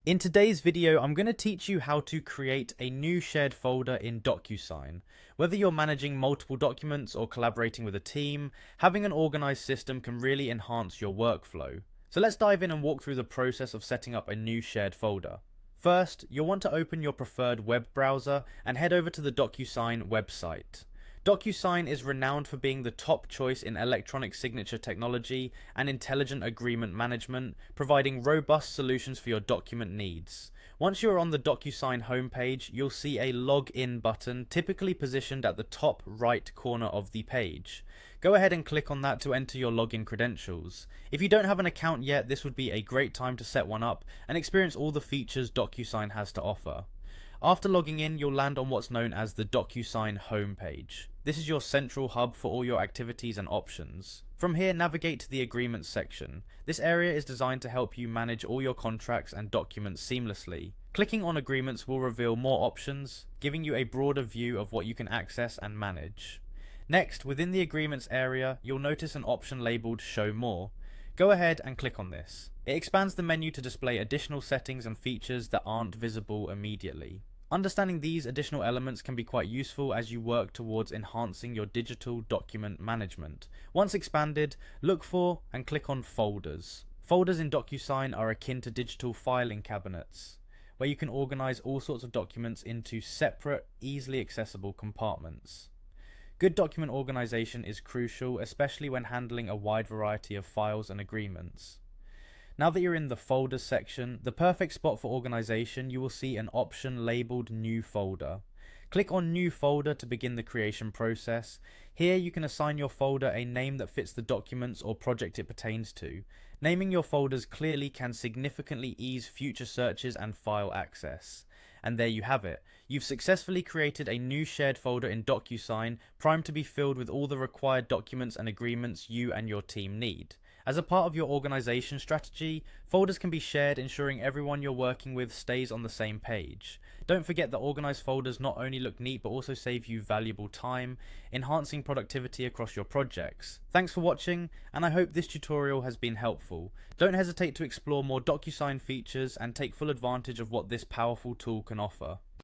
In today's video, I'm going to teach you how to create a new shared folder in Docusign. Whether you're managing multiple documents or collaborating with a team, having an organized system can really enhance your workflow. So let's dive in and walk through the process of setting up a new shared folder. First, you'll want to open your preferred web browser and head over to the Docusign website. Docusign is renowned for being the top choice in electronic signature technology and intelligent agreement management, providing robust solutions for your document needs. Once you're on the Docusign homepage, you'll see a login button typically positioned at the top right corner of the page. Go ahead and click on that to enter your login credentials. If you don't have an account yet, this would be a great time to set one up and experience all the features Docusign has to offer. After logging in, you'll land on what's known as the Docusign homepage. This is your central hub for all your activities and options. From here, navigate to the Agreements section. This area is designed to help you manage all your contracts and documents seamlessly. Clicking on Agreements will reveal more options, giving you a broader view of what you can access and manage. Next, within the Agreements area, you'll notice an option labelled Show More. Go ahead and click on this. It expands the menu to display additional settings and features that aren't visible immediately. Understanding these additional elements can be quite useful as you work towards enhancing your digital document management. Once expanded, look for and click on Folders. Folders in Docusign are akin to digital filing cabinets, where you can organize all sorts of documents into separate, easily accessible compartments. Good document organization is crucial, especially when handling a wide variety of files and agreements. Now that you're in the Folders section, the perfect spot for organization, you will see an option labeled New Folder. Click on New Folder to begin the creation process. Here you can assign your folder a name that fits the documents or project it pertains to. Naming your folders clearly can significantly ease future searches and file access. And there you have it. You've successfully created a new shared folder in Docusign, primed to be filled with all the required documents and agreements you and your team need. As a part of your organization strategy, folders can be shared, ensuring everyone you're working with stays on the same page. Don't forget that organized folders not only look neat but also save you valuable time, enhancing productivity across your projects. Thanks for watching, and I hope this tutorial has been helpful. Don't hesitate to explore more Docusign features and take full advantage of what this powerful tool can offer.